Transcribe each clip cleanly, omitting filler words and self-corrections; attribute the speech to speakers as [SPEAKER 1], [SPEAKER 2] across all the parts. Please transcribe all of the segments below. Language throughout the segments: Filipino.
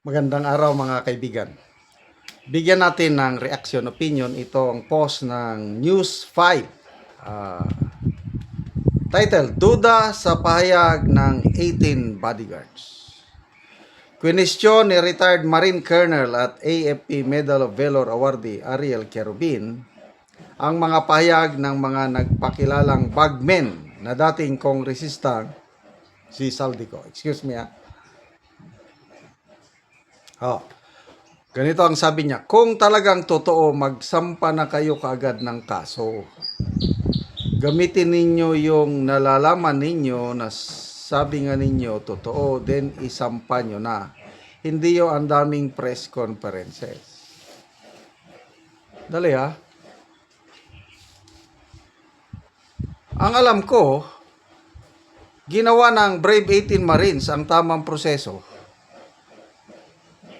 [SPEAKER 1] Magandang araw mga kaibigan. Bigyan natin ng reaction opinion itong post ng News 5. Title, Duda sa pahayag ng 18 bodyguards. Kwinestyon ni retired Marine Colonel at AFP Medal of Valor awardee Ariel Querubin ang mga pahayag ng mga nagpakilalang bagmen na dating kongresista si Saldico. Excuse me ah. Ganito ang sabi niya, kung talagang totoo, magsampa na kayo kaagad ng kaso. Gamitin ninyo yung nalalaman ninyo na sabi nga ninyo totoo, then isampa nyo na. Hindi yung ang daming press conferences. Dali ha. Ang alam ko, ginawa ng Brave 18 Marines ang tamang proseso.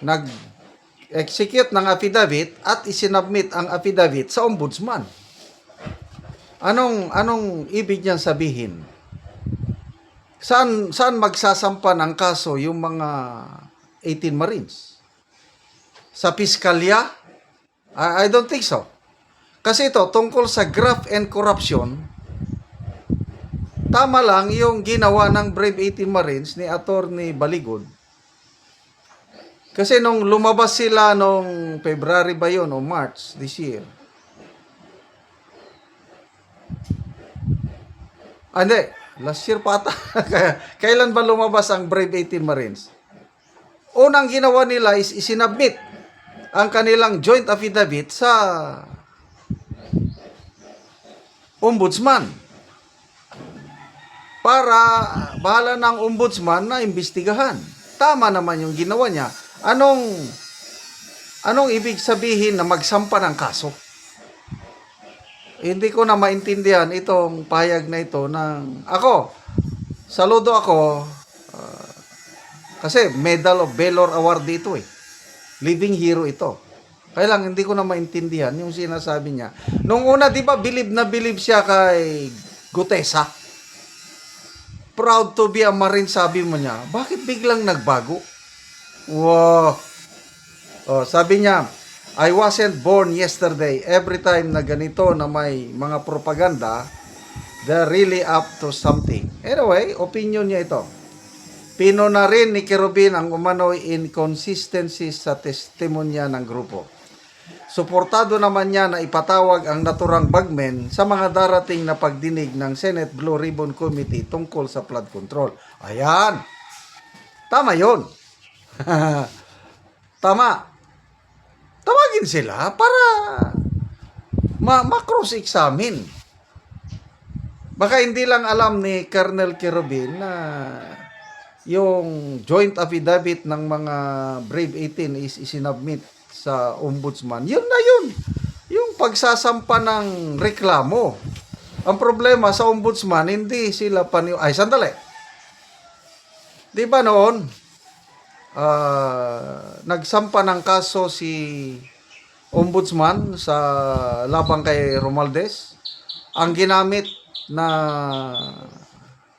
[SPEAKER 1] Nag-execute ng affidavit at isinabmit ang affidavit sa ombudsman. Anong ibig niyan sabihin? Saan magsasampa ng kaso yung mga 18 Marines? Sa piskalya? I don't think so. Kasi ito, tungkol sa graft and corruption, tama lang yung ginawa ng Brave 18 Marines ni Attorney Baligod. Kasi nung lumabas sila nung February ba yun o March this year. Hindi, last year pa ata. Kailan ba lumabas ang Brave 18 Marines? Unang ginawa nila is isinabmit ang kanilang joint affidavit sa ombudsman. Para bahala ng ombudsman na imbestigahan. Tama naman yung ginawa niya. Anong ibig sabihin na magsampa ng kaso? Hindi ko na maintindihan itong pahayag na ito ng ako. Saludo ako kasi Medal of Valor Award dito eh. Living hero ito. Kaya lang hindi ko na maintindihan yung sinasabi niya. Nung una, di ba, bilib na bilib siya kay Gutesa? Proud to be a Marine, sabi mo niya. Bakit biglang nagbago? Wow. Sabi niya, I wasn't born yesterday. Every time na ganito na may mga propaganda, they're really up to something. Anyway, opinion niya ito. Pino na rin ni Querubin ang umano'y inconsistencies sa testimonya ng grupo. Suportado naman niya na ipatawag ang naturang bagmen sa mga darating na pagdinig ng Senate Blue Ribbon Committee tungkol sa flood control. Ayan. Tama yun. Tama. Tawagin sila para ma-cross-examine. Baka hindi lang alam ni Colonel Querubin na yung joint affidavit ng mga Brave 18 is isinabmit sa ombudsman. Yun na yun. Yung pagsasampa ng reklamo. Ang problema sa ombudsman, hindi sila ay, sandali. Di ba noon, nagsampa ng kaso si ombudsman sa labang kay Romualdez. Ang ginamit na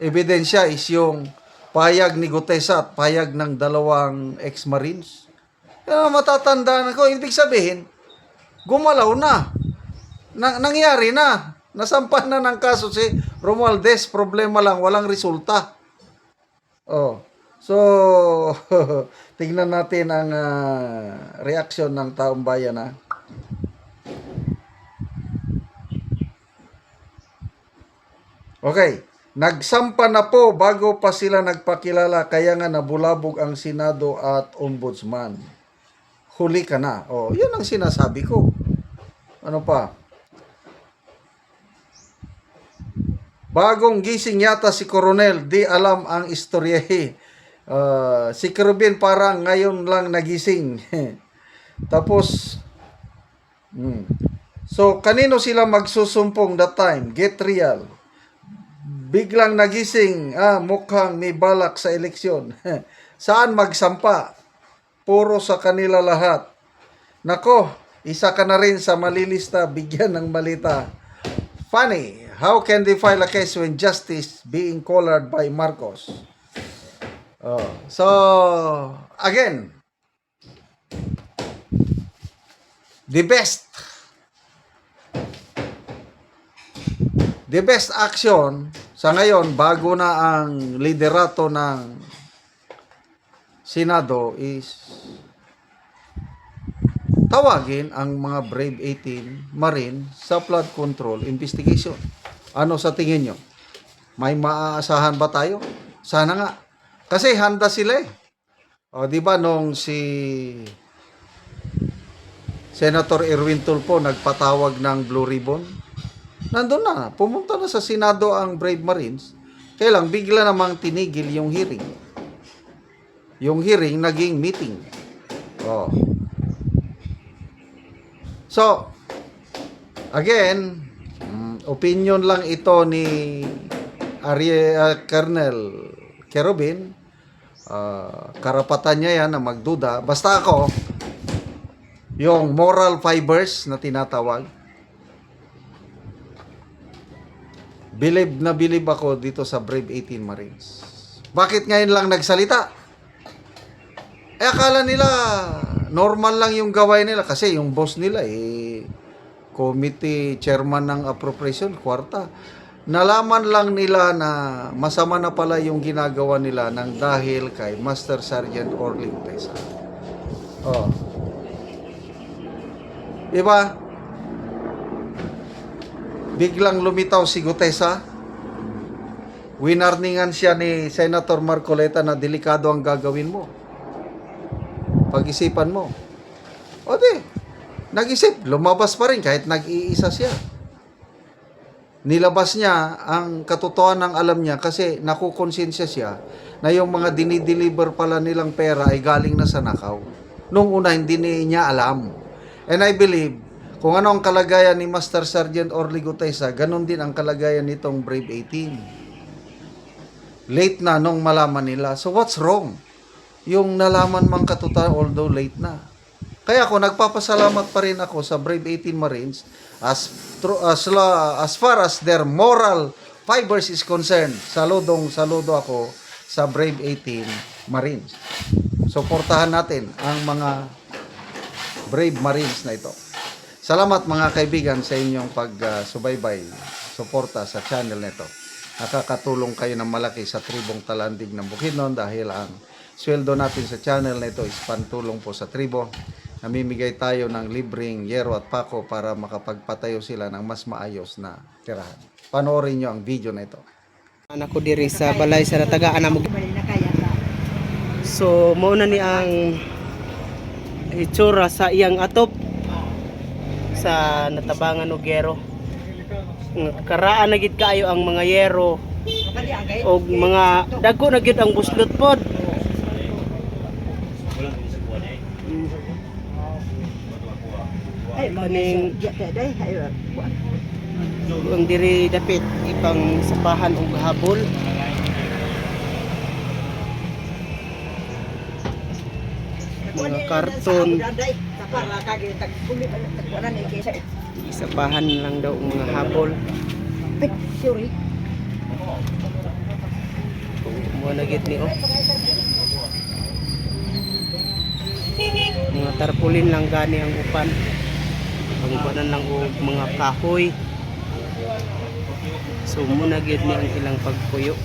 [SPEAKER 1] ebidensya is yung pahayag ni Gutesa at pahayag ng dalawang ex-marines. Matatandaan ko, ibig sabihin, gumalaw na. Nangyari na. Nasampan na ng kaso si Romualdez. Problema lang, walang resulta. So, tignan natin ang reaksyon ng taong bayan ha. Okay, nagsampa na po bago pa sila nagpakilala kaya nga nabulabog ang Senado at Ombudsman. Huli ka na. Yun ang sinasabi ko. Ano pa? Bagong gising yata si Coronel, di alam ang istorya. Si Querubin parang ngayon lang nagising. Tapos, so kanino sila magsusumpong that time? Get real. Biglang nagising, mukhang may balak sa eleksyon. Saan magsampa? Puro sa kanila lahat. Nako, isa ka na rin sa malilista, bigyan ng malita. Funny, how can they file a case when justice being collared by Marcos? So, again, the best action sa ngayon bago na ang liderato ng Senado is tawagin ang mga Brave 18 Marine sa flood control investigation. Ano sa tingin nyo? May maaasahan ba tayo? Sana nga. Kasi handa sila eh. O, di ba nung si Senator Erwin Tulfo nagpatawag ng Blue Ribbon? Nandun na. Pumunta na sa Senado ang Brave Marines. Kaya lang, bigla namang tinigil yung hearing. Yung hearing naging meeting. Oh. So, again, opinion lang ito ni Colonel Kerubin. Karapatan niya yan na magduda. Basta ako, yung moral fibers na tinatawag, bilib ako dito sa Brave 18 Marines. Bakit ngayon lang nagsalita? Akala nila normal lang yung gawain nila kasi yung boss nila committee chairman ng appropriation, kwarta. Nalaman lang nila na masama na pala yung ginagawa nila nang dahil kay Master Sergeant Orly Gutesa. Oh. Diba? Biglang lumitaw si Gutesa. Winarningan siya ni Senator Marcoleta na delikado ang gagawin mo. Pag-isipan mo. O di, nag-isip, lumabas pa rin kahit nag-iisa siya. Nilabas niya ang katotohanan ng alam niya kasi nakukonsensya siya na yung mga dinideliver pala nilang pera ay galing na sa nakaw. Nung una, hindi niya alam. And I believe, kung ano ang kalagayan ni Master Sergeant Orly Gutesa, ganun din ang kalagayan nitong Brave 18. Late na nung malaman nila. So what's wrong? Yung nalaman mang katotohanan although late na. Kaya ako, nagpapasalamat pa rin ako sa Brave 18 Marines as far as their moral fibers is concerned. Saludo ako sa Brave 18 Marines. Suportahan natin ang mga Brave Marines na ito. Salamat mga kaibigan sa inyong pagsubaybay, suporta sa channel nito. Nakakatulong kayo ng malaki sa tribong Talandig ng Bukidnon dahil ang sweldo natin sa channel na ito is pantulong po sa tribo. Namimigay tayo ng libreng yero at pako para makapagpatayo sila ng mas maayos na tirahan. Panoorin nyo ang video na ito.
[SPEAKER 2] Anak ko diri sa balay sa natagaan mo. So muna ni ang itsura sa iyang atop sa natabangan og yero. Karaan na gid kaayo ang mga yero og mga dagko na gid ang buslot pod. Kaning ang diri dapit ipang sapahan og habol. Mga karton. Sapahan lang daw ang mga habol.
[SPEAKER 3] Sorry.
[SPEAKER 2] Mo na gid ni mga tarpaulin lang gani ang upan. Ang banan lang og mga kahoy. So muna gid ni ang ilang pagpuyo.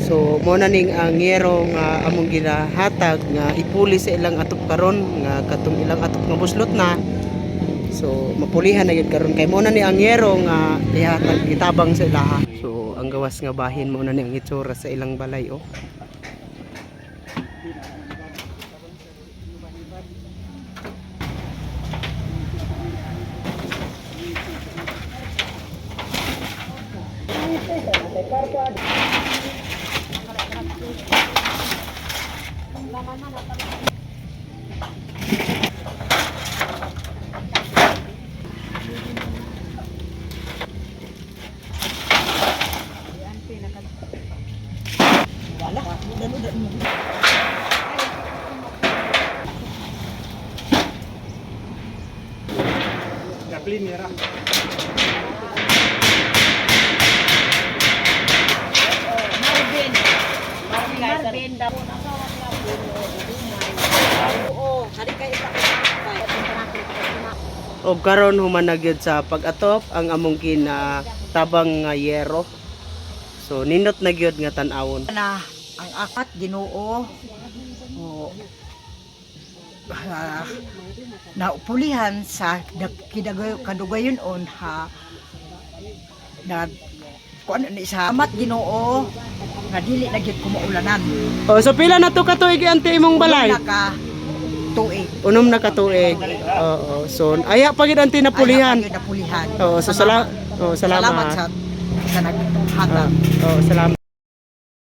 [SPEAKER 2] So mo na ning ang yero nga among ginahatag nga ipuli sa ilang atop karon nga katong ilang atop nga buslot na. So mapulihan na gyud karon kay mo na ni ang yero nga ihatag gitabang sa ilaha. So ang gawas nga bahin mo na ni ang itsura sa ilang balay oh.
[SPEAKER 4] Jacqueline era.
[SPEAKER 3] Marvin daw. Oo.
[SPEAKER 2] Og karon human na gyud sa pag-atop ang among tabang nga yero. So nindot na gyud nga tan-awon.
[SPEAKER 3] Na ang akat Ginoo o naupulihan sa kadugayon on ha na kuan ni sa amat Ginoo nga dili na gyud kumuulanan.
[SPEAKER 2] Oh, so pila na to ka tuig anti imong balay?
[SPEAKER 3] Naka tuig.
[SPEAKER 2] Unom na ka tuig. Oo. So aya pa gid anti napulihan.
[SPEAKER 3] Napulihan.
[SPEAKER 2] Oo, so salamat.
[SPEAKER 3] Salamat sa naghatag.
[SPEAKER 2] Oo, salamat.